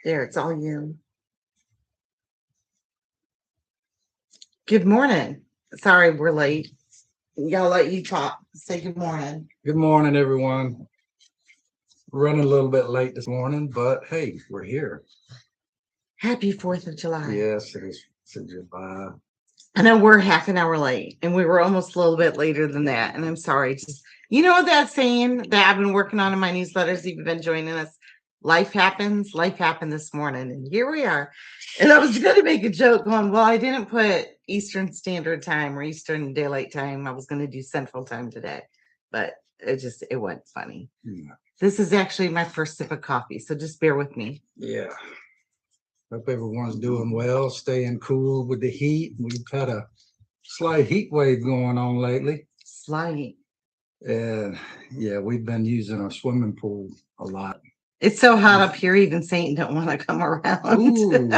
There, it's all you. Good morning. Sorry we're late. Y'all let you talk. Say good morning. Good morning, everyone. Running a little bit late this morning, but hey, we're here. Happy 4th of July. Yes, it is. July. I know we're half an hour late, and we were almost a little bit later than that. And I'm sorry. Just you know what that saying that I've been working on in my newsletters. You've been joining us. Life happens. Life happened this morning, and here we are. And I was going to make a joke going, well, I didn't put Eastern Standard Time or Eastern Daylight Time. I was going to do Central Time today, but it wasn't funny. Yeah. This is actually my first sip of coffee, so just bear with me. Yeah. Hope everyone's doing well, staying cool with the heat. We've had a slight heat wave going on lately. Slight. And yeah, we've been using our swimming pool a lot. It's so hot up here, even Satan don't want to come around. Ooh.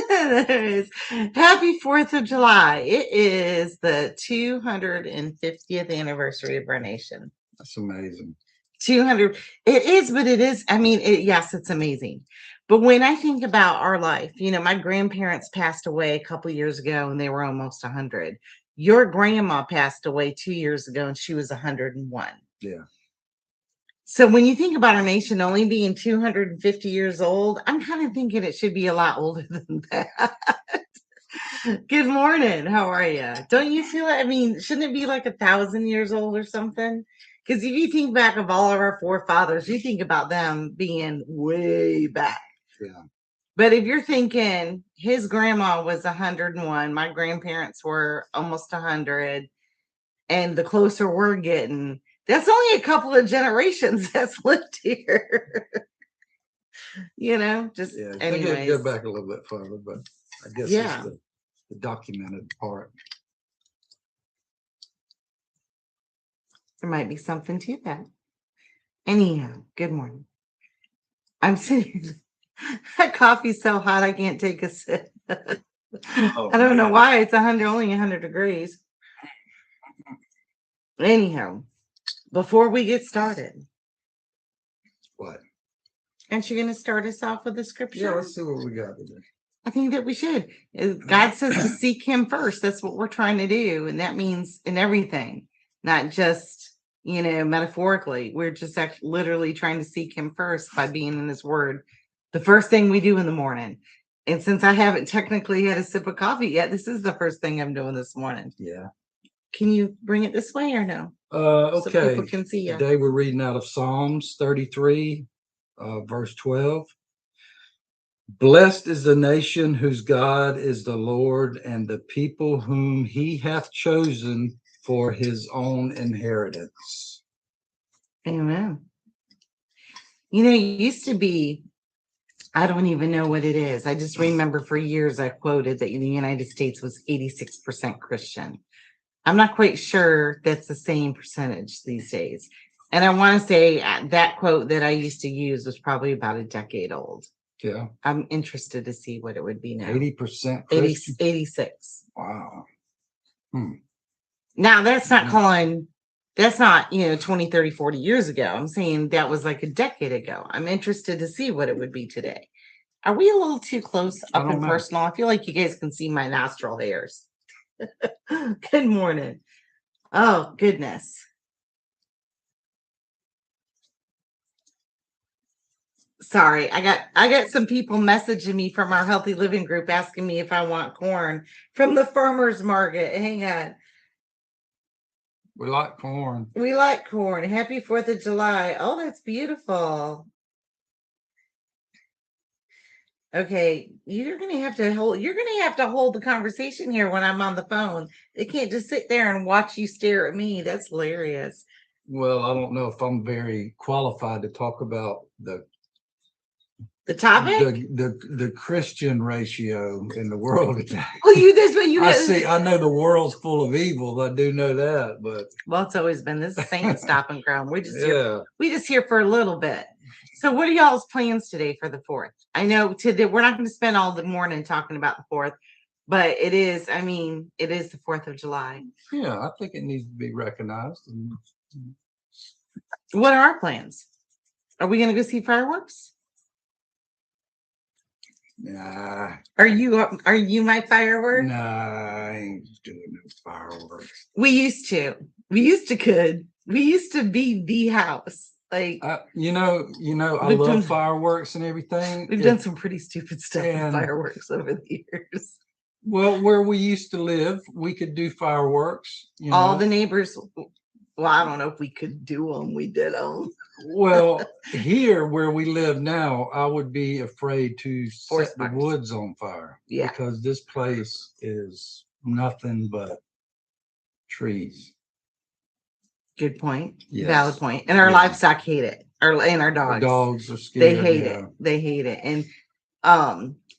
There is. Happy 4th of July. It is the 250th anniversary of our nation. That's amazing. 200. It is, but it is. I mean, yes, it's amazing. But when I think about our life, my grandparents passed away a couple years ago and they were almost 100. Your grandma passed away 2 years ago and she was 101. Yeah. So when you think about our nation only being 250 years old, I'm kind of thinking it should be a lot older than that. Good morning. How are you? Don't you feel it? I mean, shouldn't it be like 1,000 years old or something? Because if you think back of all of our forefathers, you think about them being way back. Yeah. But if you're thinking his grandma was 101, my grandparents were almost 100, and the closer we're getting, that's only a couple of generations that's lived here. Just Yeah, I think anyways. it'd go back a little bit further, but I guess it's the documented part. There might be something to that. Anyhow, good morning. I'm sitting. That coffee's so hot I can't take a sip. I don't know why it's only 100 degrees. Anyhow, before we get started, What? Aren't you going to start us off with the scripture? Yeah, let's see what we got today. I think that we should. God says to seek him first. That's what we're trying to do. And that means in everything, not just, metaphorically. We're just actually literally trying to seek him first by being in his word. The first thing we do in the morning. And since I haven't technically had a sip of coffee yet, this is the first thing I'm doing this morning. Yeah. Can you bring it this way or no? Okay. So people can see you. Today we're reading out of Psalms 33, verse 12. Blessed is the nation whose God is the Lord, and the people whom he hath chosen for his own inheritance. Amen. It used to be, I don't even know what it is. I just remember for years I quoted that the United States was 86% Christian. I'm not quite sure that's the same percentage these days. And I want to say that quote that I used to use was probably about a decade old. Yeah. I'm interested to see what it would be now. 80% Christian? 86. Wow. Now, that's not 20, 30, 40 years ago. I'm saying that was like a decade ago. I'm interested to see what it would be today. Are we a little too close up and personal? I feel like you guys can see my nostril hairs. Good morning. Oh, goodness. Sorry, I got some people messaging me from our healthy living group asking me if I want corn from the farmer's market. Hang on. We like corn. We like corn. Happy 4th of July. Oh, that's beautiful. Okay, you're gonna have to hold the conversation here when I'm on the phone. They can't just sit there and watch you stare at me. That's hilarious. Well, I don't know if I'm very qualified to talk about the topic, the Christian ratio in the world today. Well, that's what you. I know the world's full of evil. I do know that, but it's always been this Saint stopping ground. We just here for a little bit. So, what are y'all's plans today for the 4th? I know today we're not going to spend all the morning talking about the 4th, but it is the 4th of July. Yeah, I think it needs to be recognized. What are our plans? Are we going to go see fireworks? Nah, Are you my firework? nah, I ain't doing no fireworks. We used to. We used to could. We used to be the house. Like I we've done love fireworks and everything. we've done some pretty stupid stuff with and fireworks over the years. well, where we used to live, we could do fireworks. All the neighbors. Well, I don't know if we could do them. We did them. Well, here where we live now, I would be afraid to Forest set the fires. woods on fire. Yeah. Because this place is nothing but trees. Good point. Yes. Valid point. And our Yeah. livestock hate it. And our dogs. Our dogs are scared. They hate it. They hate it. And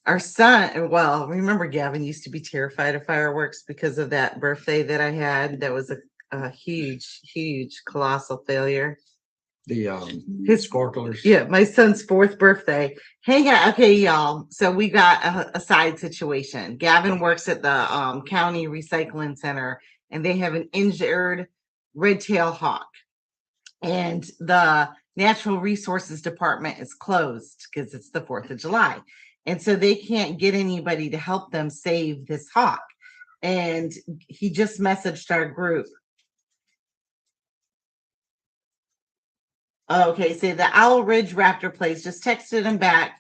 our son, well, remember Gavin used to be terrified of fireworks because of that birthday that I had. That was a huge, colossal failure. His sparklers. Yeah, my son's 4th birthday. Hang on. Okay, y'all. So we got a side situation. Gavin works at the county recycling center, and they have an injured red-tailed hawk. And the natural resources department is closed because it's the 4th of July. And so they can't get anybody to help them save this hawk. And he just messaged our group. Okay, so the Owl Ridge Raptor Place just texted him back,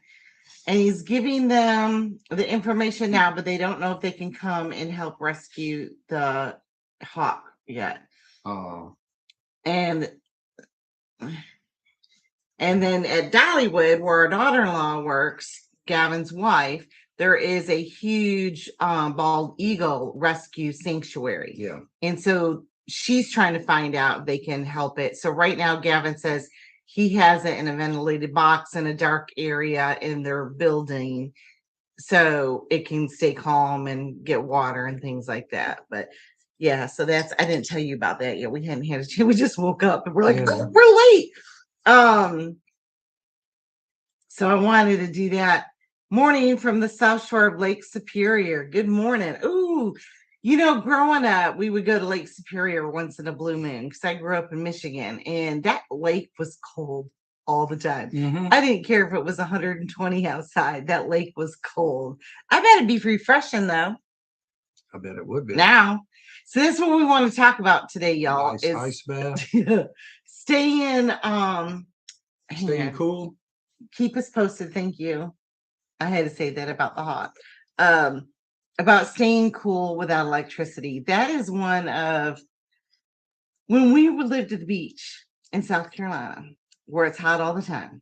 and he's giving them the information now, but they don't know if they can come and help rescue the hawk yet. Oh. And then at Dollywood, where our daughter-in-law works, Gavin's wife, there is a huge bald eagle rescue sanctuary. Yeah. And so she's trying to find out if they can help it. So right now, Gavin says he has it in a ventilated box in a dark area in their building so it can stay calm and get water and things like that. But yeah, so I didn't tell you about that yet. We hadn't had a chance. We just woke up and we're like, Yeah. we're late. So I wanted to do that. Morning from the South Shore of Lake Superior. Good morning. Ooh, growing up, we would go to Lake Superior once in a blue moon because I grew up in Michigan, and that lake was cold all the time. Mm-hmm. I didn't care if it was 120 outside. That lake was cold. I bet it'd be refreshing though. I bet it would be. Now, so this is what we want to talk about today, y'all. Nice ice bath. Staying cool. Keep us posted. Thank you. I had to say that about the hot. About staying cool without electricity. That is one of when we would live at the beach in South Carolina, where it's hot all the time.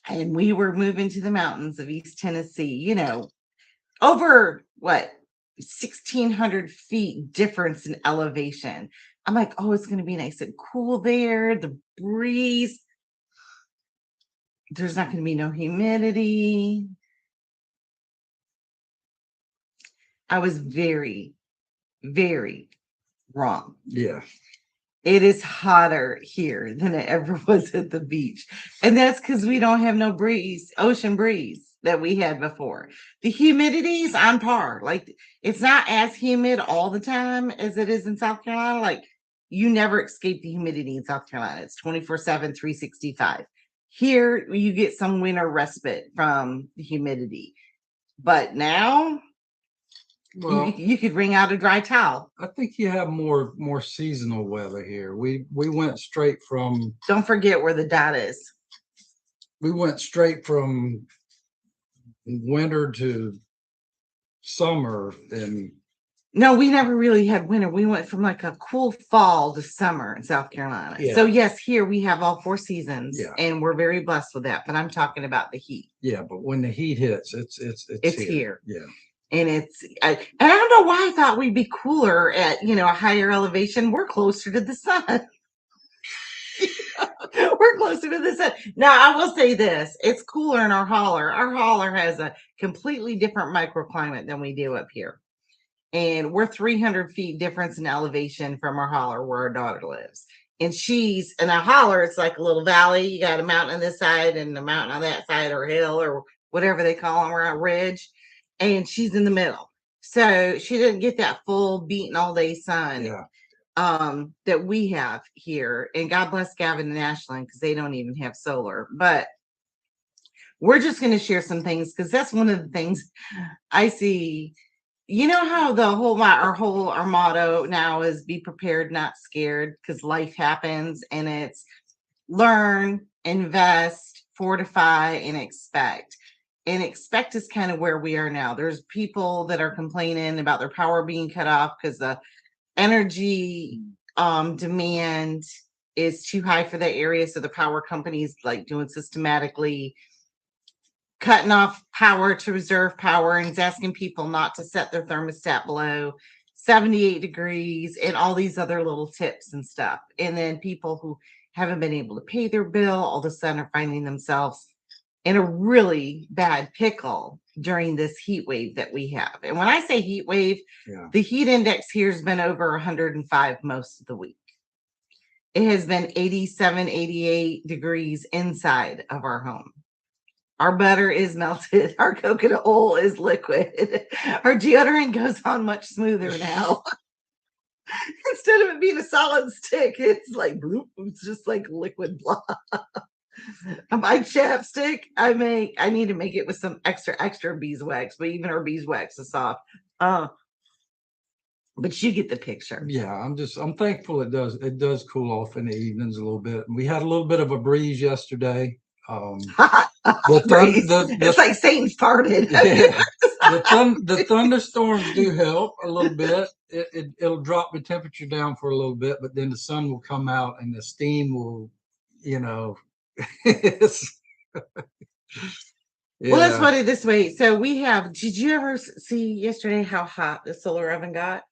And we were moving to the mountains of East Tennessee, over 1,600 feet difference in elevation. I'm like, oh, it's going to be nice and cool there. The breeze. There's not going to be no humidity. I was very, very wrong. Yeah. It is hotter here than it ever was at the beach. And that's because we don't have no ocean breeze that we had before. The humidity is on par. Like, it's not as humid all the time as it is in South Carolina. Like, you never escape the humidity in South Carolina. It's 24/7, 365. Here, you get some winter respite from the humidity. But now, well, you could wring out a dry towel. I think you have more seasonal weather here. We went straight from. Don't forget where the dot is. We went straight from winter to summer, and no, we never really had winter. We went from like a cool fall to summer in South Carolina. Yeah. So yes, here we have all 4 seasons, yeah, and we're very blessed with that. But I'm talking about the heat. Yeah, but when the heat hits, it's here. Yeah. And I don't know why I thought we'd be cooler at a higher elevation. We're closer to the sun. We're closer to the sun. Now, I will say this. It's cooler in our holler. Our holler has a completely different microclimate than we do up here. And we're 300 feet difference in elevation from our holler where our daughter lives. And she's in a holler. It's like a little valley. You got a mountain on this side and a mountain on that side, or a hill, or whatever they call them, or a ridge. And she's in the middle. So she didn't get that full beating all day sun. Yeah. That we have here. And God bless Gavin and Ashlyn, because they don't even have solar. But we're just going to share some things because that's one of the things I see. You know how the our motto now is be prepared, not scared, because life happens, and it's learn, invest, fortify, and expect. And expect is kind of where we are now. There's people that are complaining about their power being cut off because the energy demand is too high for that area. So the power companies like doing systematically cutting off power to reserve power, and it's asking people not to set their thermostat below 78 degrees and all these other little tips and stuff. And then people who haven't been able to pay their bill all of a sudden are finding themselves in a really bad pickle during this heat wave that we have. And when I say heat wave, the heat index here has been over 105 most of the week. It has been 87, 88 degrees inside of our home. Our butter is melted. Our coconut oil is liquid. Our deodorant goes on much smoother now. Instead of it being a solid stick, it's like bloop, it's just like liquid blob. My chapstick, I need to make it with some extra beeswax, but even our beeswax is soft. But you get the picture. Yeah, I'm thankful it does cool off in the evenings a little bit. We had a little bit of a breeze yesterday. It's like Satan farted. Yeah, the thunderstorms do help a little bit. It'll drop the temperature down for a little bit, but then the sun will come out and the steam will, Well, let's put it this way. So did you ever see yesterday how hot the solar oven got?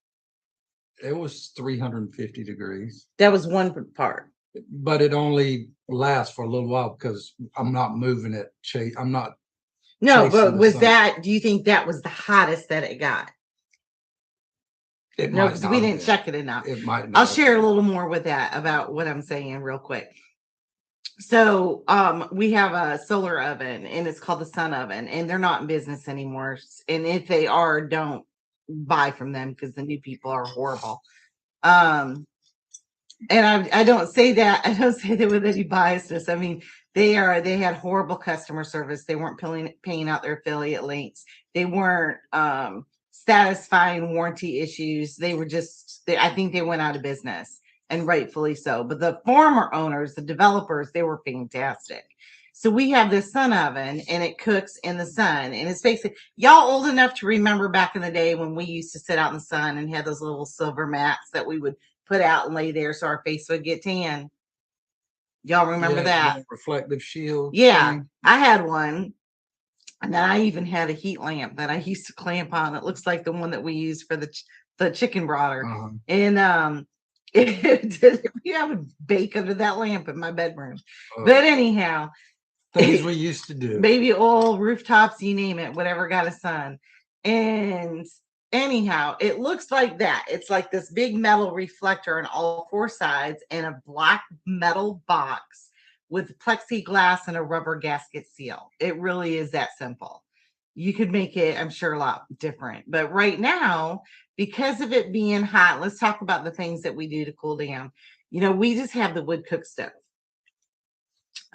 It was 350 degrees. That was one part. But it only lasts for a little while because I'm not moving it. I'm not. No, but do you think that was the hottest that it got? No, because we didn't check it enough. It might not. I'll share a little more with that about what I'm saying real quick. So we have a solar oven and it's called the sun oven, and they're not in business anymore. And if they are, don't buy from them because the new people are horrible. And I don't say that. I don't say that with any biasness. I mean, they had horrible customer service. They weren't paying out their affiliate links. They weren't satisfying warranty issues. They were I think they went out of business, and rightfully so. But the former owners, the developers, they were fantastic. So we have this sun oven and it cooks in the sun. And it's basically, y'all old enough to remember back in the day when we used to sit out in the sun and had those little silver mats that we would put out and lay there so our face would get tan. Y'all remember that? Reflective shield. Yeah, thing. I had one. And then I even had a heat lamp that I used to clamp on. It looks like the one that we use for the chicken broiler. Uh-huh. And I would bake under that lamp in my bedroom. But anyhow, things we used to do. Baby oil, rooftops, you name it, whatever got a sun. And anyhow, it looks like that. It's like this big metal reflector on all four sides and a black metal box with plexiglass and a rubber gasket seal. It really is that simple. You could make it, I'm sure, a lot different. But right now, because of it being hot, let's talk about the things that we do to cool down. We just have the wood cook stove.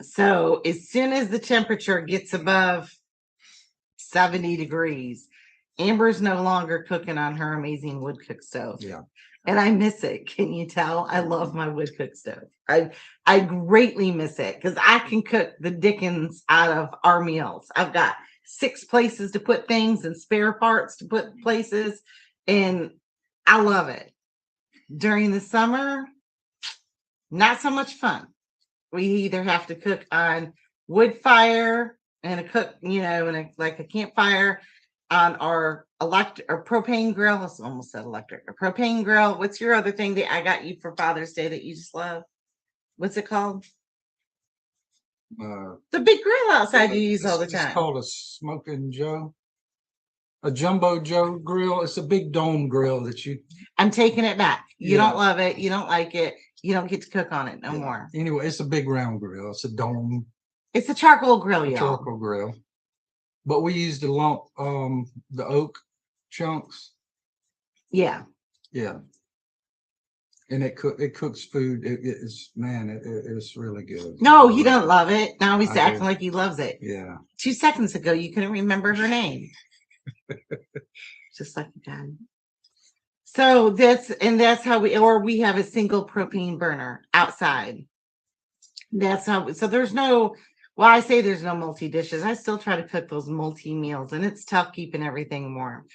So as soon as the temperature gets above 70 degrees, Amber's no longer cooking on her amazing wood cook stove. Yeah. And I miss it. Can you tell? I love my wood cook stove. I greatly miss it because I can cook the dickens out of our meals. I've got 6 places to put things and spare parts to put places. And I love it. During the summer, not so much fun. We either have to cook on wood fire and a campfire on our electric or propane grill. I almost said electric. A propane grill. What's your other thing that I got you for Father's Day that you just love? What's it called? The big grill outside you use all the time. It's called a Smoking Joe. A Jumbo Joe grill. It's a big dome grill that you... I'm taking it back. You don't love it. You don't like it. You don't get to cook on it no more. Anyway, it's a big round grill. It's a dome. It's a charcoal grill, y'all. Charcoal grill. But we use the lump, the oak chunks. Yeah. Yeah. And it cooks food. It is, man, it's really good. No, I he love don't it. love it. Now he's I do. acting like he loves it. Yeah. 2 seconds ago, you couldn't remember her name. Just like a guy. So that's how we have a single propane burner outside. That's how, so there's no, well, I say there's no multi dishes. I still try to cook those multi meals, and it's tough keeping everything warm.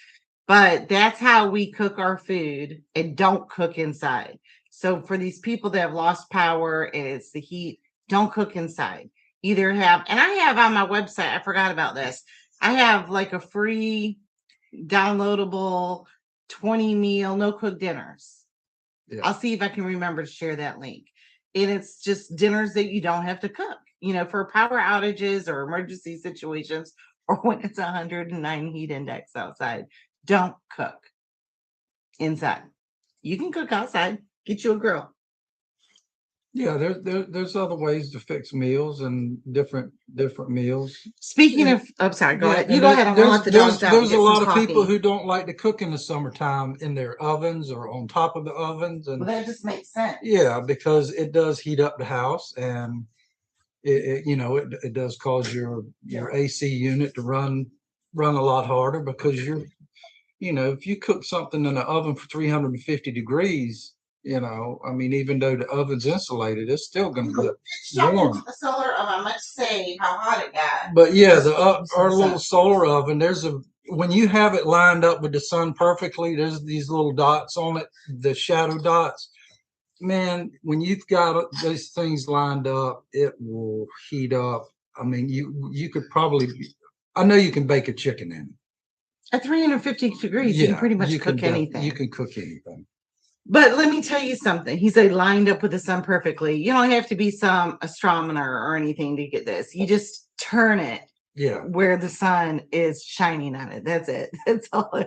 But that's how we cook our food and don't cook inside. So for these people that have lost power and it's the heat, don't cook inside. Either have, and I have on my website, I forgot about this. I have like a free downloadable 20 meal no cook dinners. Yeah. I'll see if I can remember to share that link. And it's just dinners that you don't have to cook, for power outages or emergency situations, or when it's 109 heat index outside. Don't cook inside. You can cook outside. Get you a grill. Yeah, there's other ways to fix meals and different meals. Speaking And of, I'm sorry, go yeah, ahead. You and go ahead. I'm gonna let the dogs out and there's a get some lot of people coffee. who don't like to cook in the summertime in their ovens or on top of the ovens, Well, and that just makes sense. yeah, because it does heat up the house, and it does cause your AC unit to run a lot harder, because if you cook something in an oven for 350 degrees, I mean, even though the oven's insulated, it's still going to get warm. The solar oven, I must say how hot it got. But yeah, our little solar oven, when you have it lined up with the sun perfectly, there's these little dots on it, the shadow dots. Man, when you've got those things lined up, it will heat up. I mean, you could probably, I know you can bake a chicken in it. At 350 degrees, you can pretty much cook anything. You can cook anything. But let me tell you something. He said lined up with the sun perfectly. You don't have to be some astronomer or anything to get this. You just turn it where the sun is shining on it. That's it. That's all.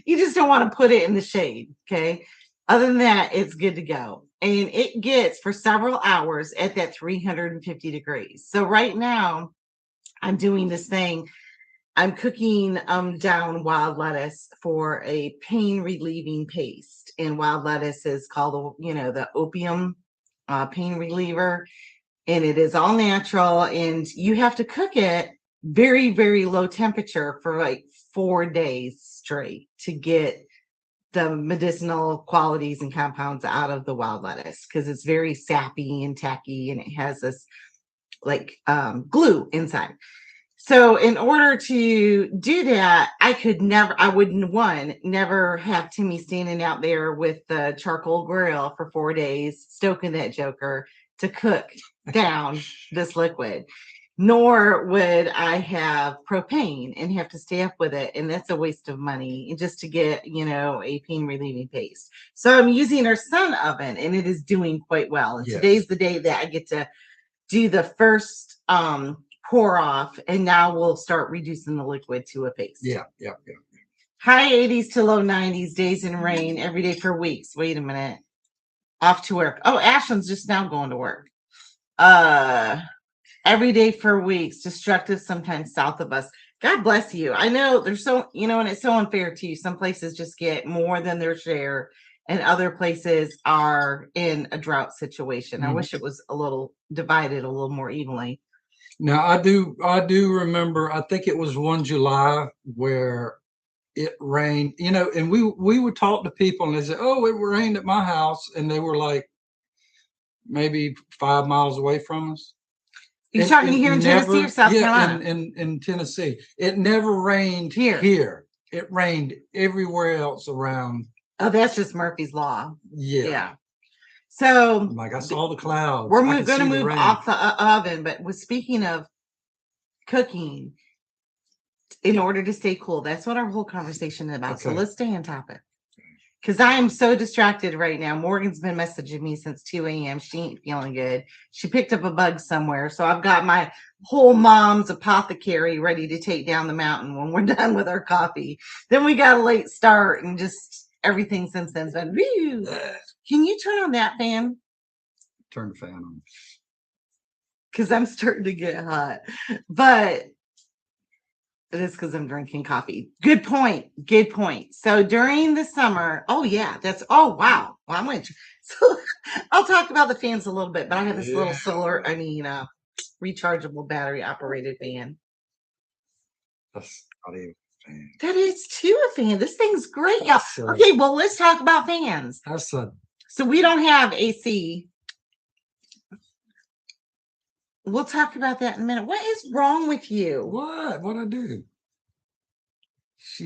You just don't want to put it in the shade. Okay. Other than that, it's good to go. And it gets for several hours at that 350 degrees. So right now, I'm doing this thing. I'm cooking down wild lettuce for a pain relieving paste. And wild lettuce is called the opium pain reliever, and it is all natural. And you have to cook it very, very low temperature for like 4 days straight to get the medicinal qualities and compounds out of the wild lettuce, because it's very sappy and tacky, and it has this like glue inside. So in order to do that, I wouldn't never have Timmy standing out there with the charcoal grill for 4 days, stoking that joker to cook down this liquid. Nor would I have propane and have to stay up with it. And that's a waste of money just to get, a pain relieving paste. So I'm using our sun oven, and it is doing quite well. And today's the day that I get to do the first pour off, and now we'll start reducing the liquid to a paste. Yeah. High 80s to low 90s, days in rain every day for weeks. Wait a minute. Off to work. Oh, Ashland's just now going to work. Every day for weeks, destructive sometimes south of us. God bless you. I know there's and it's so unfair to you. Some places just get more than their share, and other places are in a drought situation. I wish it was a little divided a little more evenly. Now I do remember, I think it was 1 July where it rained, and we would talk to people, and they said, "Oh, it rained at my house," and they were like maybe 5 miles away from us. You're talking here in Tennessee or South Carolina? In Tennessee. It never rained here. It rained everywhere else around. Oh, that's just Murphy's Law. Yeah. So, like, I saw the clouds. We're going to move off the oven, but speaking of cooking, in order to stay cool, that's what our whole conversation is about. Okay. So let's stay on topic. Because I am so distracted right now. Morgan's been messaging me since 2 a.m. She ain't feeling good. She picked up a bug somewhere. So I've got my whole mom's apothecary ready to take down the mountain when we're done with our coffee. Then we got a late start, and just everything since then's been, whew. Can you turn on that fan? Turn the fan on. Because I'm starting to get hot. But It is because I'm drinking coffee. Good point. Good point. So during the summer, oh yeah, oh wow. Well, I'm going to, so I'll talk about the fans a little bit, but I have this little rechargeable battery operated fan. That's not even a fan. That is too a fan. This thing's great, y'all. Okay, well, let's talk about fans. So we don't have AC. We'll talk about that in a minute. What is wrong with you? What? What'd I do?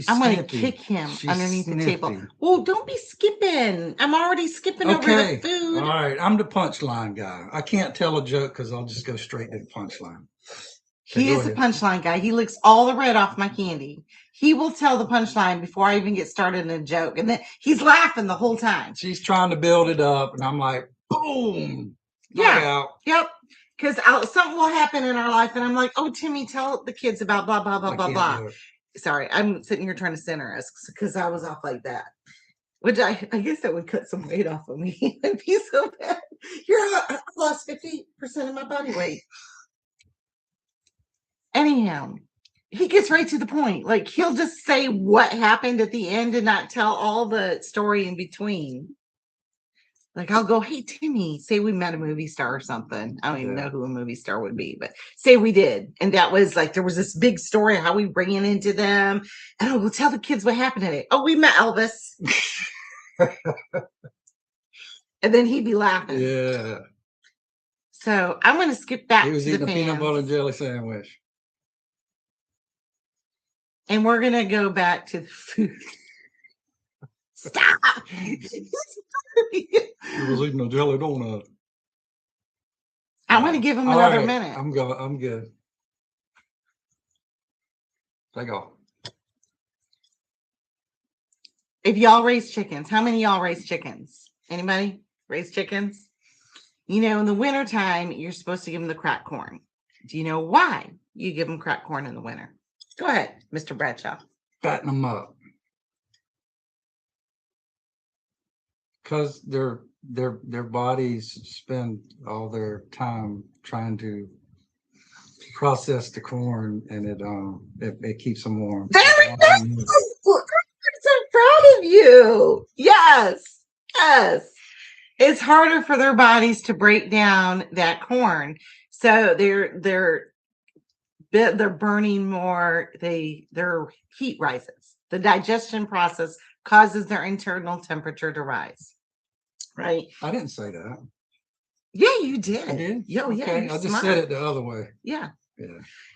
I'm going to kick him underneath the table. Well, don't be skipping. I'm already skipping over the food. All right. I'm the punchline guy. I can't tell a joke because I'll just go straight to the punchline. He is the punchline guy. He licks all the red off my candy. He will tell the punchline before I even get started in a joke. And then he's laughing the whole time. She's trying to build it up. And I'm like, boom. Yeah. Yep. Because something will happen in our life. And I'm like, oh, Timmy, tell the kids about blah, blah, blah, blah, blah. Sorry, I'm sitting here trying to center us because I was off like that. Which I guess that would cut some weight off of me. It'd be so bad. I lost 50% of my body weight. Anyhow, he gets right to the point. Like, he'll just say what happened at the end and not tell all the story in between. Like, I'll go, hey, Timmy, say we met a movie star or something. I don't even know who a movie star would be, but say we did. And that was like, there was this big story how we ran into them. And I will tell the kids what happened today. Oh, we met Elvis. And then he'd be laughing. Yeah. So I'm going to skip back. He was eating a peanut butter and jelly sandwich. And we're going to go back to the food. Stop. He was eating a jelly donut. I want to give him another minute. I'm good. Take off. If y'all raise chickens, how many of y'all raise chickens? Anybody raise chickens? You know, in the wintertime, you're supposed to give them the cracked corn. Do you know why you give them cracked corn in the winter? Go ahead, Mr. Bradshaw. Fatten them up. Because their bodies spend all their time trying to process the corn, and it keeps them warm. Very good. I'm so proud of you. Yes. It's harder for their bodies to break down that corn, so they're burning more. Their heat rises. The digestion process causes their internal temperature to rise. Right. I didn't say that. Yeah, you did. I did? Yeah, okay. I just said it the other way. Yeah. Okay.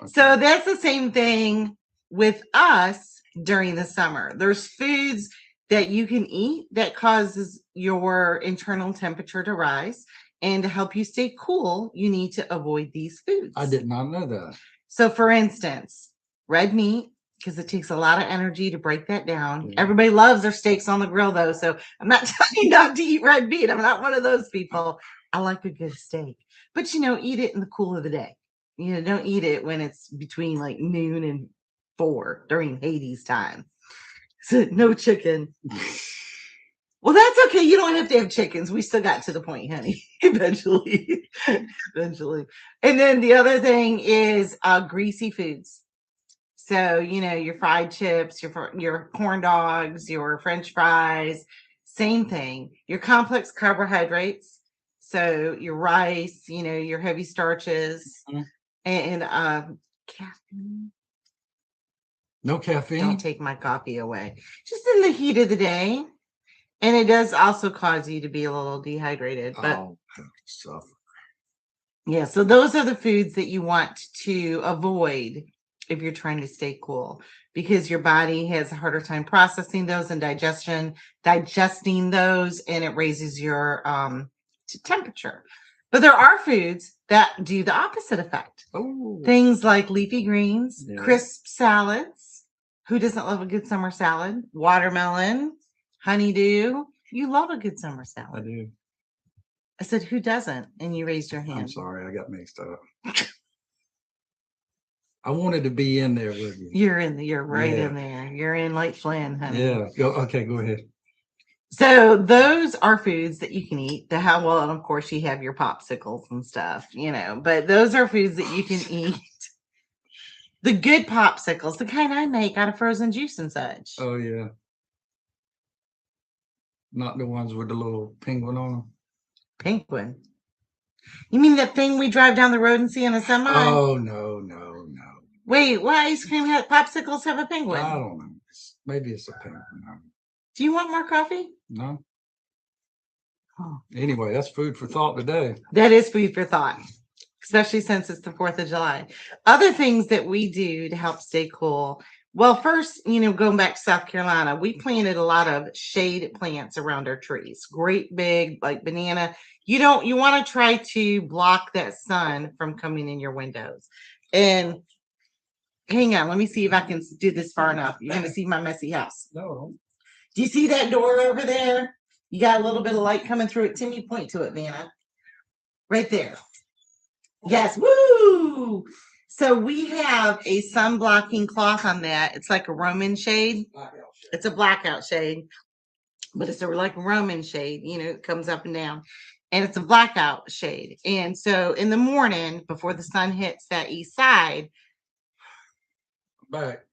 So that's the same thing with us during the summer. There's foods that you can eat that causes your internal temperature to rise. And to help you stay cool, you need to avoid these foods. I did not know that. So for instance, red meat, because it takes a lot of energy to break that down. Yeah. Everybody loves their steaks on the grill, though. So I'm not telling you not to eat red meat. I'm not one of those people. I like a good steak. But, eat it in the cool of the day. Don't eat it when it's between like noon and 4 during Hades time. So no chicken. Well, that's okay. You don't have to have chickens. We still got to the point, honey. Eventually. And then the other thing is greasy foods. So, your fried chips, your corn dogs, your French fries, same thing. Your complex carbohydrates. So your rice, your heavy starches, and caffeine. No caffeine. Don't take my coffee away. Just in the heat of the day. And it does also cause you to be a little dehydrated. But yeah, so those are the foods that you want to avoid if you're trying to stay cool, because your body has a harder time processing those and digesting those, and it raises your temperature. But there are foods that do the opposite effect. Oh. Things like leafy greens, crisp salads. Who doesn't love a good summer salad? Watermelon, honeydew. You love a good summer salad. I do. I said, who doesn't? And you raised your hand. I'm sorry, I got mixed up. I wanted to be in there with you. You're right in there. You're in like Flynn, honey. Yeah. Go ahead. So those are foods that you can eat. And of course you have your popsicles and stuff, but those are foods that you can eat The good popsicles, the kind I make out of frozen juice and such. Oh yeah. Not the ones with the little penguin on them. Penguin. You mean that thing we drive down the road and see in a semi? Oh no, no, no. Wait, why ice cream popsicles have a penguin? I don't know. Maybe it's a penguin. Do you want more coffee? No. Oh. Anyway, that's food for thought today. That is food for thought, especially since it's the 4th of July. Other things that we do to help stay cool. Well, first, going back to South Carolina, we planted a lot of shade plants around our trees. Great big, like banana. You want to try to block that sun from coming in your windows. And hang on, let me see if I can do this far enough. You're going to see my messy house. No. Do you see that door over there? You got a little bit of light coming through it. Timmy, point to it, Vanna. Right there. Yes. Woo! So we have a sun blocking cloth on that. It's like a Roman shade. It's a blackout shade, but it's like a Roman shade. It comes up and down. And it's a blackout shade. And so in the morning, before the sun hits that east side, Back.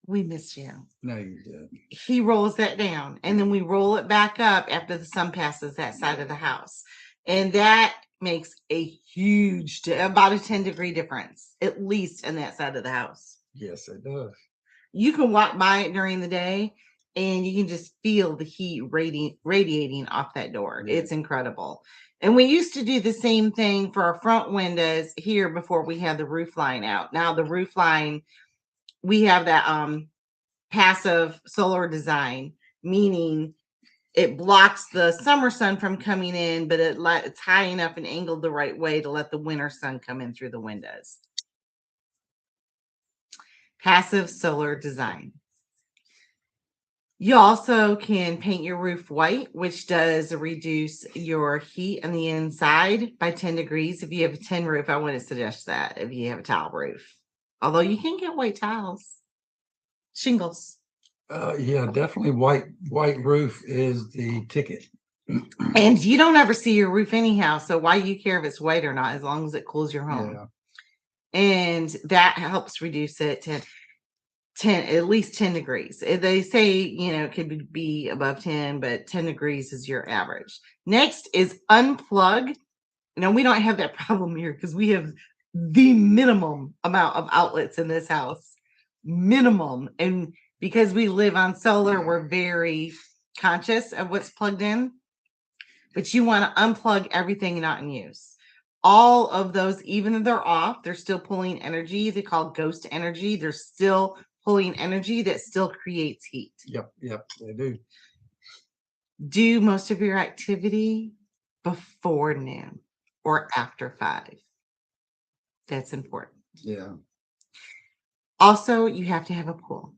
we missed you. No, you did. He rolls that down, and then we roll it back up after the sun passes that side of the house. And that makes a huge, about a 10-degree difference, at least in that side of the house. Yes, it does. You can walk by it during the day, and you can just feel the heat radiating off that door. Yeah. It's incredible. And we used to do the same thing for our front windows here before we had the roof line out. Now the roof line, we have that passive solar design, meaning it blocks the summer sun from coming in, but it's high enough and angled the right way to let the winter sun come in through the windows. Passive solar design. You also can paint your roof white, which does reduce your heat on the inside by 10 degrees. If you have a tin roof, I wouldn't suggest that if you have a tile roof. Although you can get white tiles, shingles. Yeah, definitely white roof is the ticket. And you don't ever see your roof anyhow, so why do you care if it's white or not, as long as it cools your home? Yeah. And that helps reduce it to at least 10 degrees. They say, it could be above 10, but 10 degrees is your average. Next is unplug. Now, we don't have that problem here because we have the minimum amount of outlets in this house. Minimum. And because we live on solar, we're very conscious of what's plugged in. But you want to unplug everything not in use. All of those, even if they're off, they're still pulling energy. They call ghost energy. They're still pulling energy that still creates heat. Yep, they do. Do most of your activity before noon or after 5. That's important. Yeah. Also, you have to have a pool.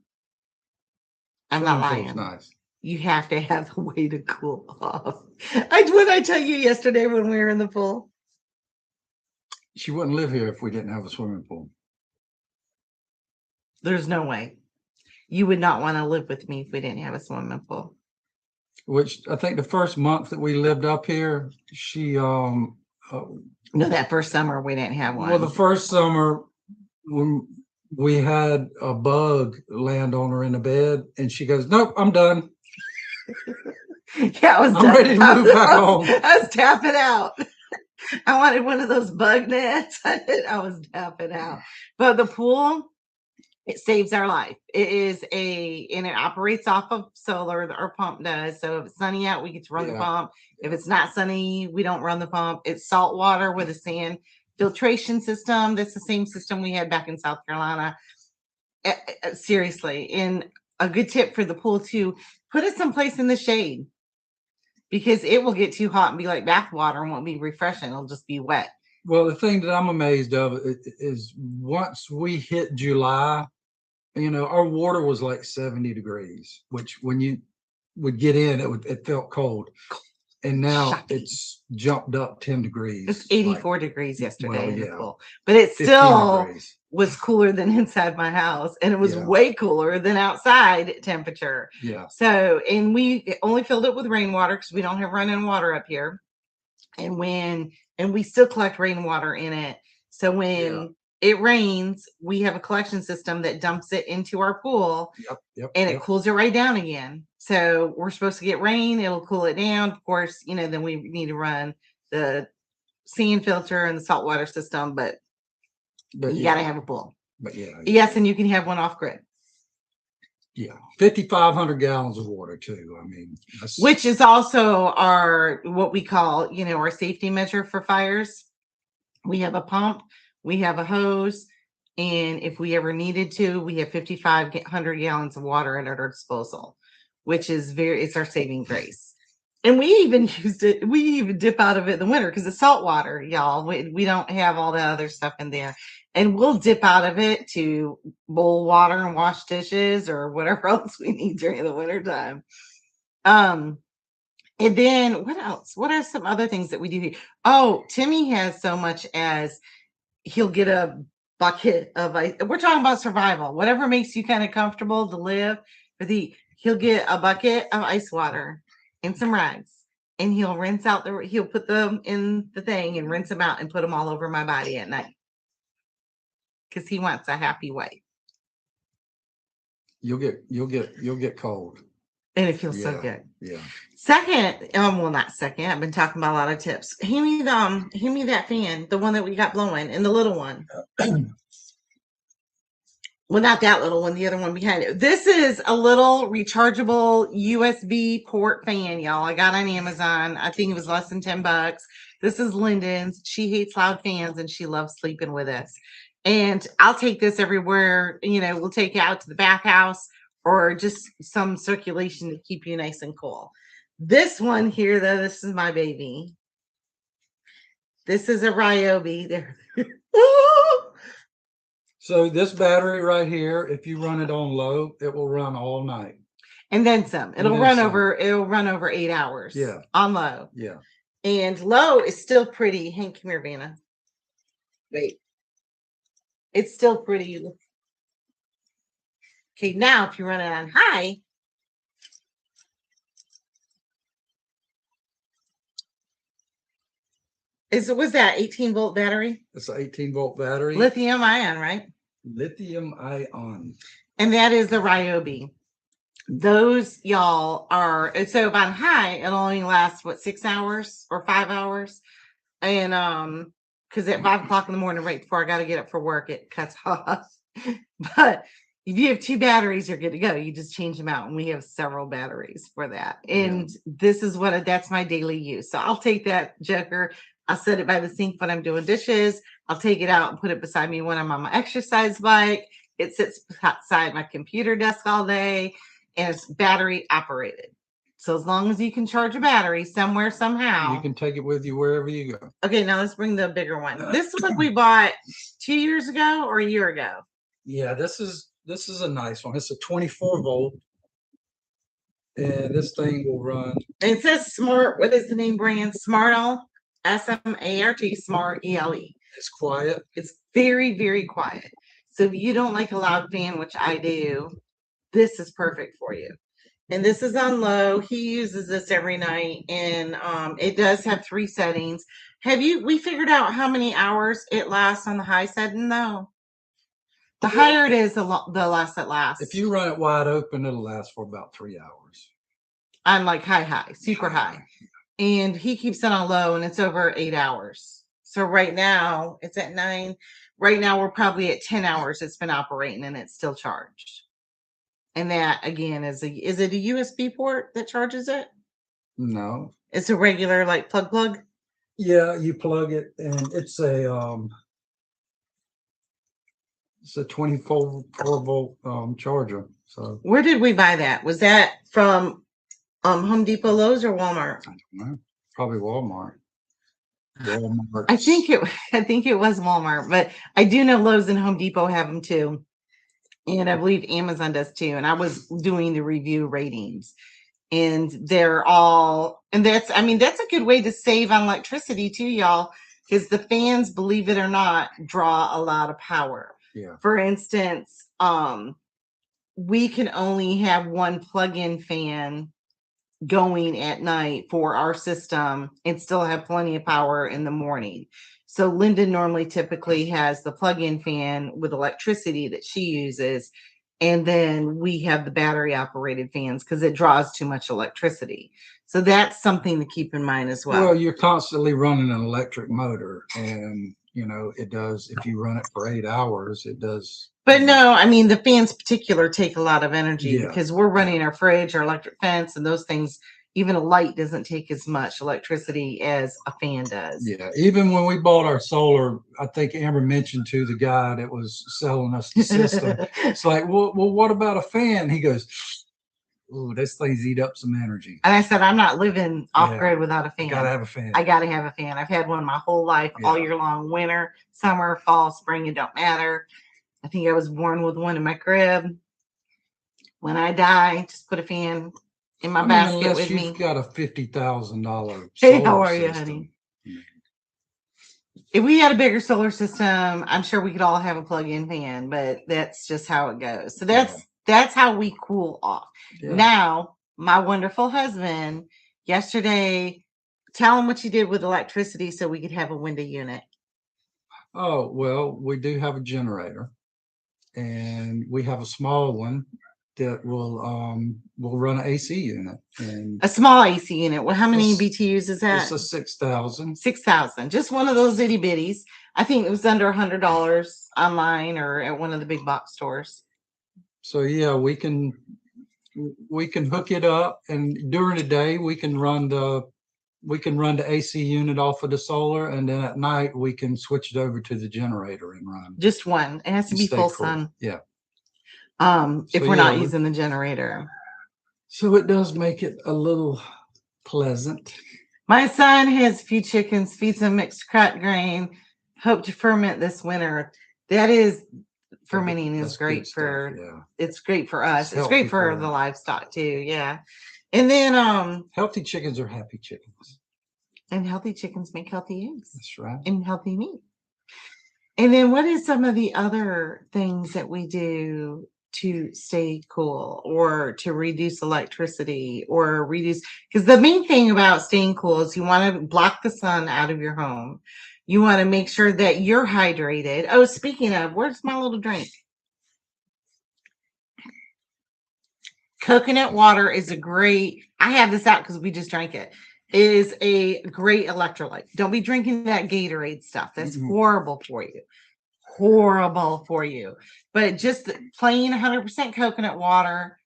I'm not lying. Nice. You have to have a way to cool off. What did I tell you yesterday when we were in the pool? She wouldn't live here if we didn't have a swimming pool. There's no way. You would not want to live with me if we didn't have a swimming pool. Which I think the first month that we lived up here, she No, that first summer we didn't have one. well, the first summer when we had a bug land on her in the bed, and she goes, "Nope, I'm done." Yeah, I'm ready to move back home. I was tapping out. I wanted one of those bug nets. I was tapping out. But the pool, it saves our life. And it operates off of solar. Our pump does. So if it's sunny out, we get to run the pump. If it's not sunny, we don't run the pump. It's salt water with a sand filtration system. That's the same system we had back in South Carolina. Seriously. And a good tip for the pool too, put it someplace in the shade, because it will get too hot and be like bath water and won't be refreshing. It'll just be wet. Well, the thing that I'm amazed of is once we hit July, our water was like 70 degrees, which when you would get in, it felt cold. And now Shocking. It's jumped up 10 degrees. It's 84 degrees yesterday in the yeah. pool, but it still degrees. was cooler than inside my house, and it was Yeah. way cooler than outside temperature. Yeah. So, and we only filled it with rainwater because we don't have running water up here. And we still collect rainwater in it. So when it rains, we have a collection system that dumps it into our pool, and it cools it right down again. So we're supposed to get rain, it'll cool it down. Of course, then we need to run the sand filter and the saltwater system, but you got to have a pool. But yes, and you can have one off grid. Yeah, 5,500 gallons of water too. I mean, which is also our what we call, our safety measure for fires. We have a pump, we have a hose, and if we ever needed to, we have 5,500 gallons of water at our disposal, which is it's our saving grace. And we even dip out of it in the winter because it's salt water, y'all. We don't have all the other stuff in there. And we'll dip out of it to boil water and wash dishes or whatever else we need during the wintertime. And then what else? What are some other things that we do here? Oh, Timmy has so much as he'll get a bucket of ice. We're talking about survival. Whatever makes you kind of comfortable to live. He'll get a bucket of ice water and some rags, and he'll put them in the thing and rinse them out and put them all over my body at night. Because he wants a happy wife. You'll get cold. And it feels so good. Yeah. Second, well, not second. I've been talking about a lot of tips. Hand me that fan, the one that we got blowing, and the little one. Well, not that little one, the other one behind it. This is a little rechargeable USB port fan, y'all. I got on Amazon. I think it was less than $10. This is Lyndon's. She hates loud fans and she loves sleeping with us. And I'll take this everywhere. We'll take it out to the bathhouse or just some circulation to keep you nice and cool. This one here, though, this is my baby. This is a Ryobi. There. So this battery right here, if you run it on low, it will run all night. And then some. It'll run over 8 hours. Yeah. On low. Yeah. And low is still pretty. Hank, come here, Vanna. Wait. It's still pretty. Okay, now if you run it on high, was that 18-volt battery? It's an 18-volt battery. Lithium ion, right? Lithium ion. And that is the Ryobi. Those, y'all, are, so if on high, it'll only last, 6 hours or 5 hours? And, because at 5 o'clock in the morning, right before I got to get up for work, it cuts off. But if you have 2 batteries, you're good to go. You just change them out, and we have several batteries for that. And this is that's my daily use. So I'll take that joker. I'll set it by the sink when I'm doing dishes. I'll take it out and put it beside me when I'm on my exercise bike. It sits beside my computer desk all day, and it's battery operated. So as long as you can charge a battery somewhere, somehow. You can take it with you wherever you go. Okay, now let's bring the bigger one. This one we bought 2 years ago or a year ago. Yeah, this is a nice one. It's a 24-volt. And this thing will run. And it says Smart. What is the name brand? Smart, S-M-A-R-T, Smart E-L-E. It's quiet. It's very, very quiet. So if you don't like a loud fan, which I do, this is perfect for you. And this is on low. He uses this every night, and it does have 3 settings. We figured out how many hours it lasts on the high setting, though? The higher it is, the less it lasts. If you run it wide open, it'll last for about 3 hours. On like high, super high. And he keeps it on low, and it's over 8 hours. So right now, it's at 9. Right now, we're probably at 10 hours it's been operating, and it's still charged. And that, again, is it a USB port that charges it? No. It's a regular, like, plug? Yeah, you plug it, and it's a 24-volt charger. So where did we buy that? Was that from Home Depot, Lowe's, or Walmart? I don't know. Probably Walmart. I think it was Walmart, but I do know Lowe's and Home Depot have them too. And I believe Amazon does too. And I was doing the review ratings, and that's a good way to save on electricity too, y'all, because the fans, believe it or not, draw a lot of power. Yeah. For instance, we can only have one plug-in fan going at night for our system and still have plenty of power in the morning. So Linda normally typically has the plug-in fan with electricity that she uses. And then we have the battery operated fans because it draws too much electricity. So that's something to keep in mind as well. Well, you're constantly running an electric motor, and it does. If you run it for 8 hours, it does. But no, I mean, the fans particular take a lot of energy Yeah, because we're running our fridge, our electric fence, and those things. Even a light doesn't take as much electricity as a fan does. Yeah, even when we bought our solar, I think Amber mentioned to the guy that was selling us the system, it's like, well, what about a fan? He goes, "Ooh, this thing's eat up some energy." And I said, I'm not living off Yeah, grid without a fan. Gotta have a fan. I got to have a fan. I've had one my whole life, all Yeah. year long, winter, summer, fall, spring, it don't matter. I think I was born with one in my crib. When I die, just put a fan in my basket unless with you've me. got a $50,000 Hey, how solar are you, system. honey? If we had a bigger solar system, I'm sure we could all have a plug-in fan, but that's just how it goes. So that's how we cool off. Yeah. Now, my wonderful husband, yesterday, tell him what you did with electricity so we could have a window unit. Oh, well, we do have a generator, and we have a small one that will run an AC unit. And A small AC unit. Well, how many BTUs is that? It's a 6,000. 6,000. Just one of those itty bitties. I think it was under $100 online or at one of the big box stores. So yeah, we can hook it up, and during the day we can run the AC unit off of the solar, and then at night we can switch it over to the generator and run. Just one. It has to be full sun. Yeah. If we're not using the generator. So it does make it a little pleasant. My son has a few chickens, feeds them mixed cracked grain. Hope to ferment this winter. That is fermenting is great for it's great for us. It's great for the livestock too. Yeah. And then healthy chickens are happy chickens. And healthy chickens make healthy eggs. That's right. And healthy meat. And then what is some of the other things that we do to stay cool or to reduce electricity or reduce, because the main thing about staying cool is you want to block the sun out of your home. You want to make sure that you're hydrated. Oh, speaking of, where's my little drink? Coconut water is a great, I have this out because we just drank it. It is a great electrolyte. Don't be drinking that Gatorade stuff. That's horrible for you. Horrible for you. But just plain 100% coconut water,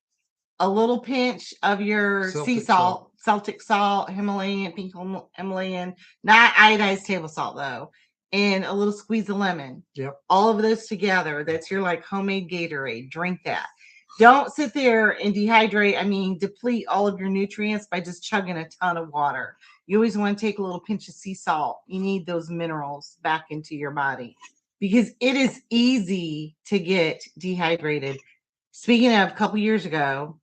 a little pinch of your sea salt, Celtic salt, Himalayan, pink Himalayan, not iodized table salt though, and a little squeeze of lemon. Yep. All of those together. That's your like homemade Gatorade. Drink that. Don't sit there and deplete all of your nutrients by just chugging a ton of water. You always want to take a little pinch of sea salt. You need those minerals back into your body because it is easy to get dehydrated. Speaking of, a couple years ago,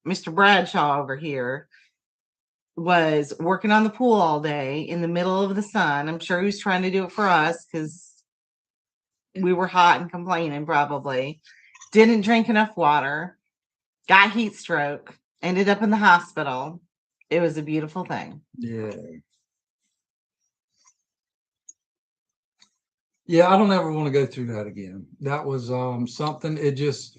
Mr. Bradshaw over here was working on the pool all day in the middle of the sun. I'm sure he was trying to do it for us because we were hot and complaining probably. Didn't drink enough water, got heat stroke, ended up in the hospital. It was a beautiful thing. Yeah. Yeah, I don't ever want to go through that again. That was something, it just,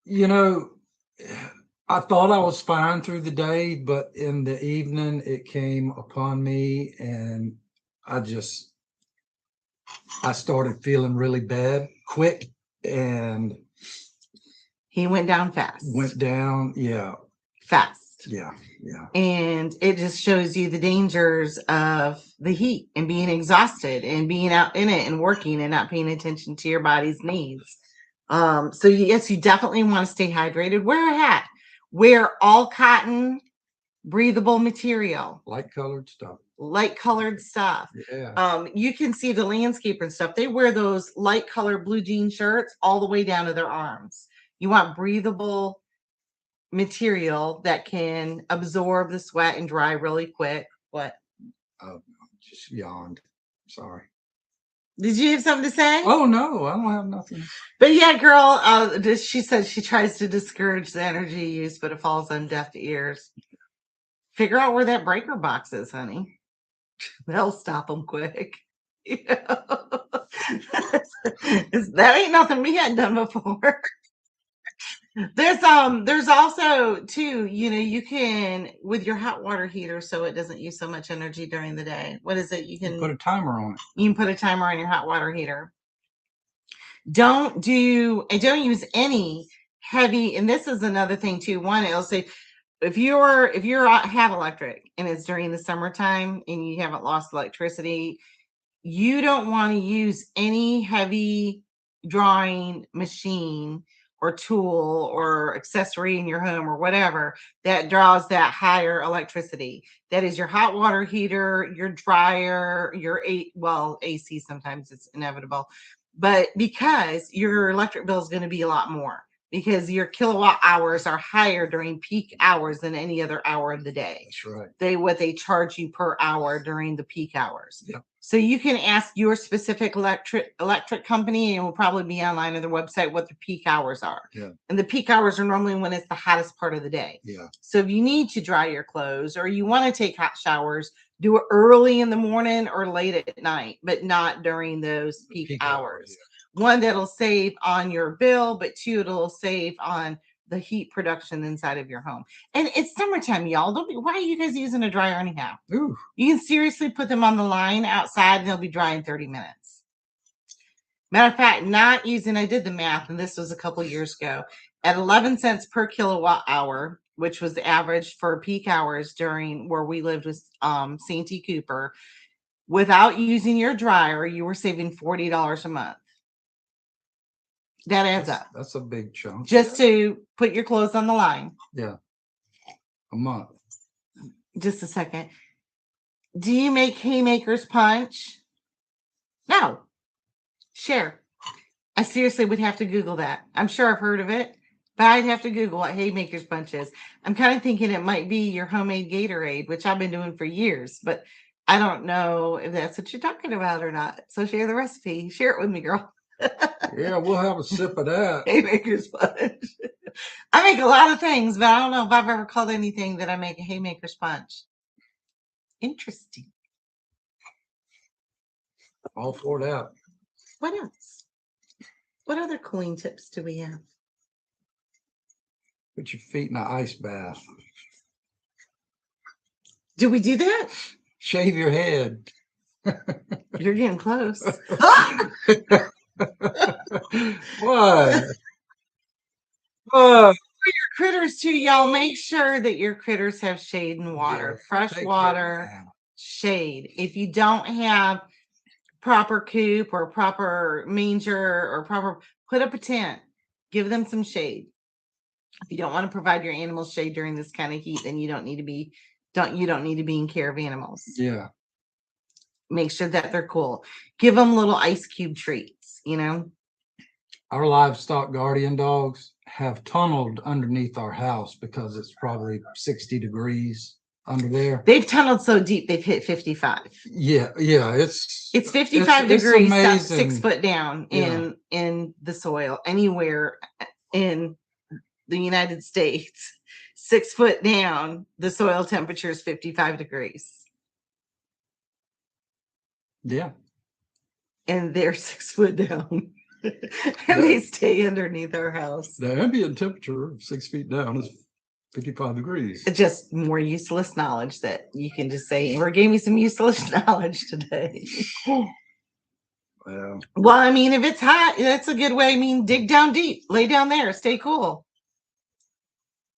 I thought I was fine through the day, but in the evening it came upon me, and I started feeling really bad quick, and he went down fast. Fast. Yeah. And it just shows you the dangers of the heat and being exhausted and being out in it and working and not paying attention to your body's needs. So yes, you definitely want to stay hydrated. Wear a hat. Wear all cotton, breathable material. Light colored stuff. Yeah. You can see the landscaper and stuff. They wear those light colored blue jean shirts all the way down to their arms. You want breathable material that can absorb the sweat and dry really quick. What? Just yawned. Sorry. Did you have something to say? Oh no, I don't have nothing. But yeah, girl, she said she tries to discourage the energy use, but it falls on deaf ears. Figure out where that breaker box is, honey. They'll stop them quick. You know? That ain't nothing we hadn't done before. There's also too, you can with your hot water heater so it doesn't use so much energy during the day. What is it? You You can put a timer on it. you can put a timer on your hot water heater. Don't use any heavy, and this is another thing too. One, it'll say if you're have electric and it's during the summertime and you haven't lost electricity, you don't want to use any heavy drawing machine or tool or accessory in your home or whatever that draws that higher electricity. That is your hot water heater, your dryer, AC, sometimes it's inevitable, but because your electric bill is going to be a lot more because your kilowatt hours are higher during peak hours than any other hour of the day. That's right. What they charge you per hour during the peak hours. Yep. So you can ask your specific electric company, and it will probably be online on their website what the peak hours are. Yeah. And the peak hours are normally when it's the hottest part of the day. Yeah. So if you need to dry your clothes or you want to take hot showers, do it early in the morning or late at night, but not during those peak hours. Yeah. One, that'll save on your bill, but two, it'll save on the heat production inside of your home. And it's summertime, y'all. Why are you guys using a dryer anyhow? Ooh. You can seriously put them on the line outside and they'll be dry in 30 minutes. Matter of fact, I did the math, and this was a couple years ago, at 11 cents per kilowatt hour, which was the average for peak hours during where we lived with Santee Cooper. Without using your dryer, you were saving $40 a month. That adds up. That's a big chunk. Just to put your clothes on the line. Yeah. A month. Just a second. Do you make Haymaker's Punch? No. Share. I seriously would have to Google that. I'm sure I've heard of it, but I'd have to Google what Haymaker's Punch is. I'm kind of thinking it might be your homemade Gatorade, which I've been doing for years, but I don't know if that's what you're talking about or not. So share the recipe. Share it with me, girl. Yeah, we'll have a sip of that. Haymaker's Punch. I make a lot of things, but I don't know if I've ever called anything that I make a Haymaker's Punch. Interesting. All for that. What else? What other cooling tips do we have? Put your feet in an ice bath. Do we do that? Shave your head. You're getting close. What? For your critters too, y'all, make sure that your critters have shade and water. Yeah, fresh water, shade. If you don't have proper coop or proper manger or put up a tent. Give them some shade. If you don't want to provide your animals shade during this kind of heat, then you don't need to be in care of animals. Yeah. Make sure that they're cool. Give them little ice cube treats, Our livestock guardian dogs have tunneled underneath our house because it's probably 60 degrees under there. They've tunneled so deep they've hit 55. Yeah, it's 55 degrees 6 foot down in the soil anywhere in the United States. 6 foot down, the soil temperature is 55 degrees. Yeah. And they're 6 foot down. And they stay underneath our house. The ambient temperature 6 feet down is 55 degrees. It's just more useless knowledge that you can just say, or gave me some useless knowledge today. Well, I mean, if it's hot, that's a good way. I mean, dig down deep, lay down there, stay cool.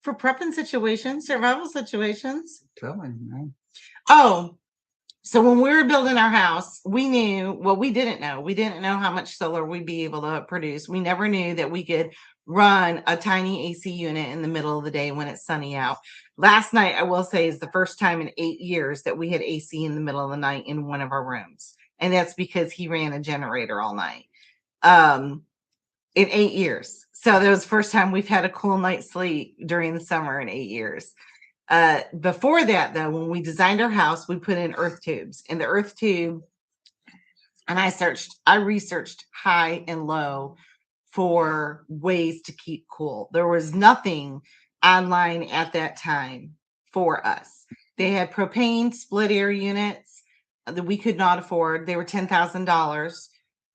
For prepping situations, survival situations. Tell me, man. Oh, so when we were building our house, we didn't know. We didn't know how much solar we'd be able to produce. We never knew that we could run a tiny AC unit in the middle of the day when it's sunny out. Last night, I will say, is the first time in 8 years that we had AC in the middle of the night in one of our rooms. And that's because he ran a generator all night. In 8 years. So that was the first time we've had a cool night's sleep during the summer in 8 years. Before that, though, when we designed our house, we put in earth tubes. And the earth tube, and I researched high and low for ways to keep cool. There was nothing online at that time for us. They had propane split air units. that we could not afford. They were $10,000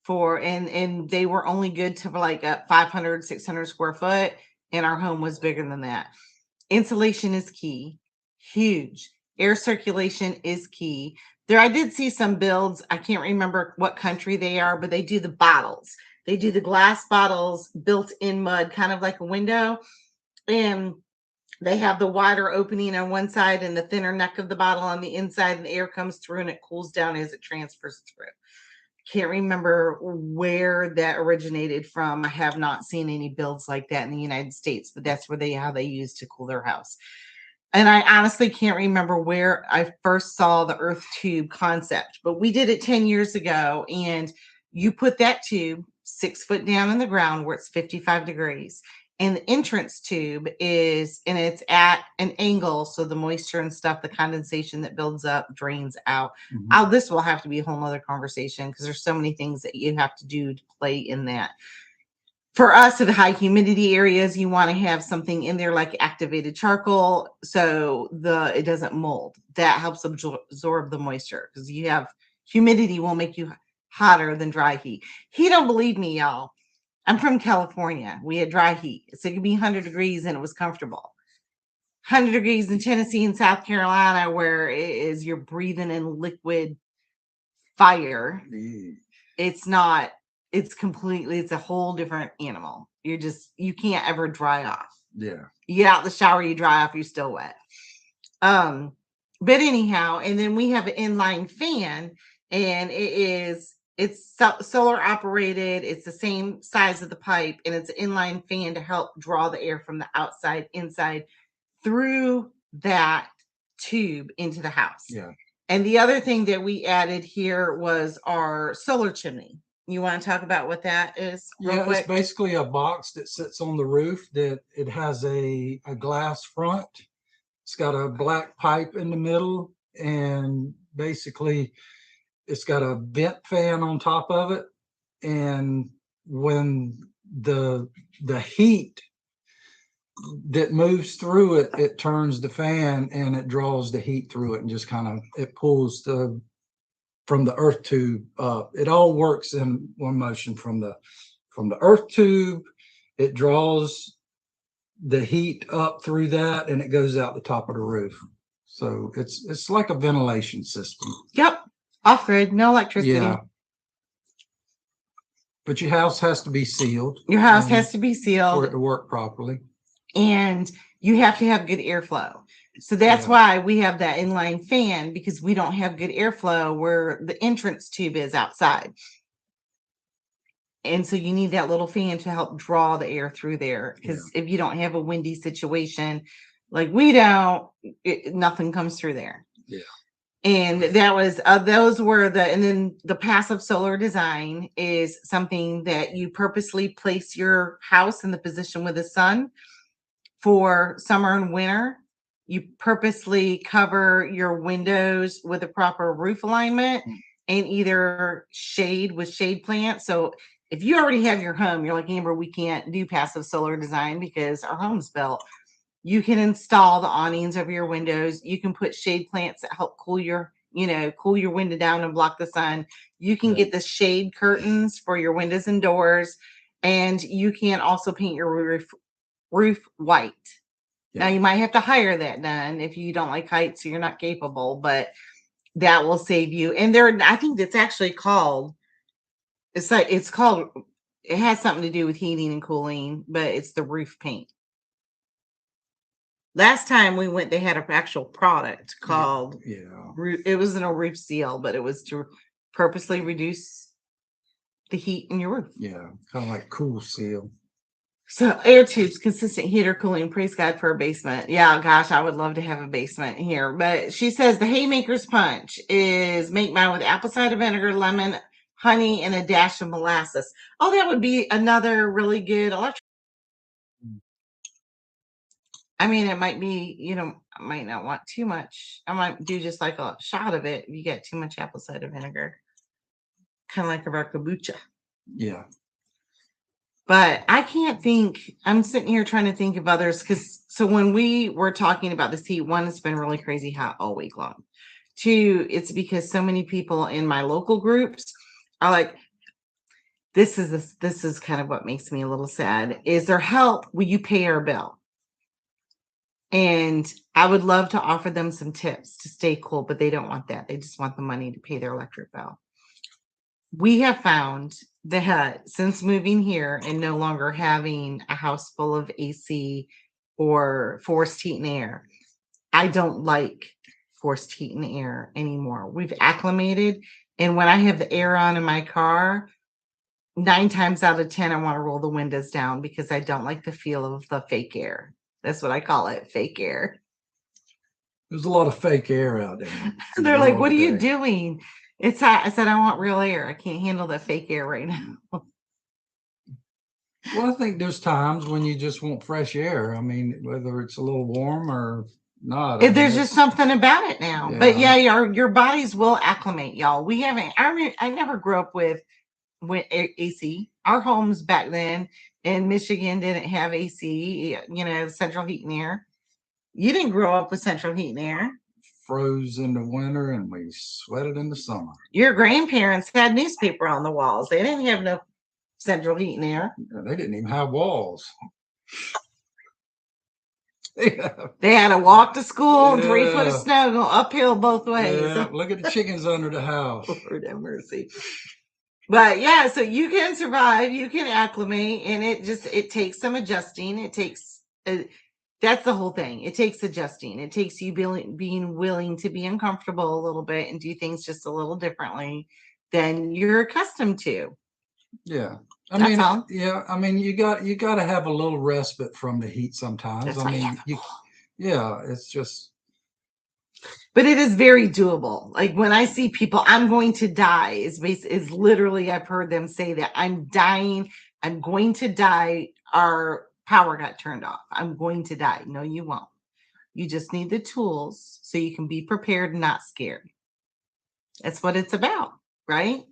for, and they were only good to like a 500, 600 square foot. And our home was bigger than that. Insulation is key. Huge. Air circulation is key. There, I did see some builds. I can't remember what country they are, but they do the bottles. They do the glass bottles built in mud, kind of like a window. And they have the wider opening on one side and the thinner neck of the bottle on the inside, and the air comes through and it cools down as it transfers through. Can't remember where that originated from. I have not seen any builds like that in the United States, but that's where how they use to cool their house. And I honestly can't remember where I first saw the earth tube concept, but we did it 10 years ago. And you put that tube 6 foot down in the ground where it's 55 degrees. And the entrance tube is, and it's at an angle. So the moisture and stuff, the condensation that builds up, drains out. This will have to be a whole nother conversation because there's so many things that you have to do to play in that. For us, at high humidity areas, you want to have something in there like activated charcoal so it doesn't mold. That helps absorb the moisture because you have humidity will make you hotter than dry heat. He don't believe me, y'all. I'm from California. We had dry heat. So it could be 100 degrees and it was comfortable. 100 degrees in Tennessee and South Carolina, where you're breathing in liquid fire. It's not. It's a whole different animal. You can't ever dry off. Yeah. You get out the shower, you dry off, you're still wet. But anyhow, and then we have an inline fan, and it's solar operated. It's the same size of the pipe, and it's an inline fan to help draw the air from the outside inside through that tube into the house. Yeah. And the other thing that we added here was our solar chimney. You want to talk about what that is? Yeah, it's basically a box that sits on the roof that it has a glass front. It's got a black pipe in the middle, and basically it's got a vent fan on top of it. And when the heat that moves through it, it turns the fan and it draws the heat through it and just it pulls from the earth tube up. It all works in one motion from the earth tube. It draws the heat up through that and it goes out the top of the roof. So it's like a ventilation system. Yep. Off grid, no electricity. Yeah. But your house has to be sealed. Your house has to be sealed for it to work properly. And you have to have good airflow. So that's why we have that inline fan, because we don't have good airflow where the entrance tube is outside. And so you need that little fan to help draw the air through there. Because if you don't have a windy situation like we don't, nothing comes through there. Yeah. And that was, those were and then the passive solar design is something that you purposely place your house in the position with the sun for summer and winter. You purposely cover your windows with a proper roof alignment and either shade with shade plants. So if you already have your home, you're like, Amber, we can't do passive solar design because our home's built. You can install the awnings over your windows. You can put shade plants that help cool your window down and block the sun. You can get the shade curtains for your windows and doors. And you can also paint your roof white. Yeah. Now you might have to hire that done if you don't like heights, so you're not capable, but that will save you. And I think that's actually called, it has something to do with heating and cooling, but it's the roof paint. Last time we went, they had an actual product called, it wasn't a roof seal, but it was to purposely reduce the heat in your roof. Yeah, kind of like Cool Seal. So air tubes, consistent heater cooling, praise God for a basement. Yeah, gosh, I would love to have a basement here. But she says the Haymaker's Punch is make mine with apple cider vinegar, lemon, honey, and a dash of molasses. Oh, that would be another really good electric. I mean, it might be, I might not want too much. I might do just like a shot of it if you get too much apple cider vinegar. Kind of like a kombucha. Yeah. But I can't think, I'm sitting here trying to think of others, so when we were talking about this heat, one, it's been really crazy hot all week long. Two, it's because so many people in my local groups are like, this is kind of what makes me a little sad. Is there help? Will you pay our bill? And I would love to offer them some tips to stay cool, but they don't want that. They just want the money to pay their electric bill. We have found that since moving here and no longer having a house full of AC or forced heat and air, I don't like forced heat and air anymore. We've acclimated. And when I have the air on in my car, 9 times out of 10, I want to roll the windows down because I don't like the feel of the fake air. That's what I call it, fake air. There's a lot of fake air out there. They're like, what are you doing? It's hot. I said, I want real air. I can't handle that fake air right now. Well, I think there's times when you just want fresh air. I mean, whether it's a little warm or not. There's just something about it now. Yeah. But yeah, your bodies will acclimate, y'all. We haven't, I never grew up with AC. Our homes back then in Michigan didn't have AC, central heat and air. You didn't grow up with central heat and air. Froze in the winter and we sweated in the summer. Your grandparents had newspaper on the walls. They didn't have no central heat and air. They didn't even have walls. They had to walk to school, 3 foot of snow, go uphill both ways. Yeah, look at the chickens under the house. Lord have mercy. But yeah, so you can survive, you can acclimate, and it takes some adjusting. It takes that's the whole thing. It takes adjusting. It takes you being willing to be uncomfortable a little bit and do things just a little differently than you're accustomed to. Yeah. I mean, you got to have a little respite from the heat sometimes. It's just. But it is very doable. Like when I see people, I'm going to die is literally, I've heard them say that I'm dying. I'm going to die. Our power got turned off. I'm going to die. No, you won't. You just need the tools so you can be prepared and not scared. That's what it's about, right?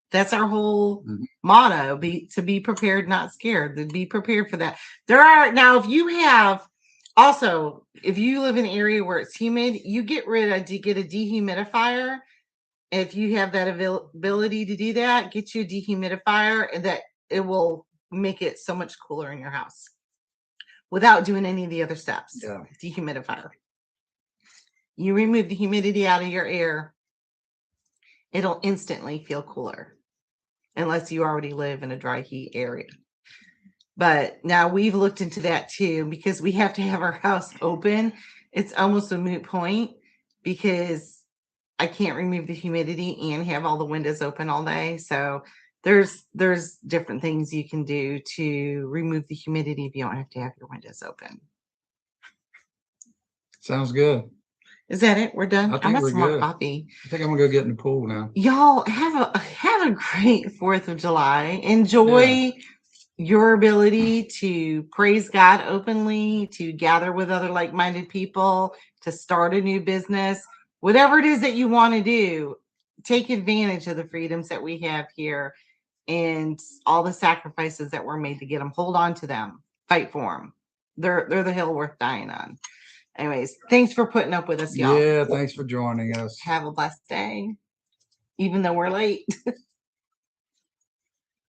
That's our whole motto, to be prepared, not scared, to be prepared for that. Now, if you live in an area where it's humid, you get a dehumidifier. If you have that ability to do that, get you a dehumidifier, and that it will make it so much cooler in your house without doing any of the other steps. Yeah. Dehumidifier. You remove the humidity out of your air, it'll instantly feel cooler. Unless you already live in a dry heat area. But now we've looked into that too, because we have to have our house open. It's almost a moot point because I can't remove the humidity and have all the windows open all day. So there's different things you can do to remove the humidity if you don't have to have your windows open. Sounds good. Is that it? We're done. I think we're more good. Coffee. I think I'm gonna go get in the pool now. Y'all have a great 4th of July. Enjoy your ability to praise God openly, to gather with other like-minded people, to start a new business, whatever it is that you want to do. Take advantage of the freedoms that we have here and all the sacrifices that were made to get them. Hold on to them. Fight for them. They're the hill worth dying on. Anyways, thanks for putting up with us, y'all. Yeah, thanks for joining us. Have a blessed day, even though we're late.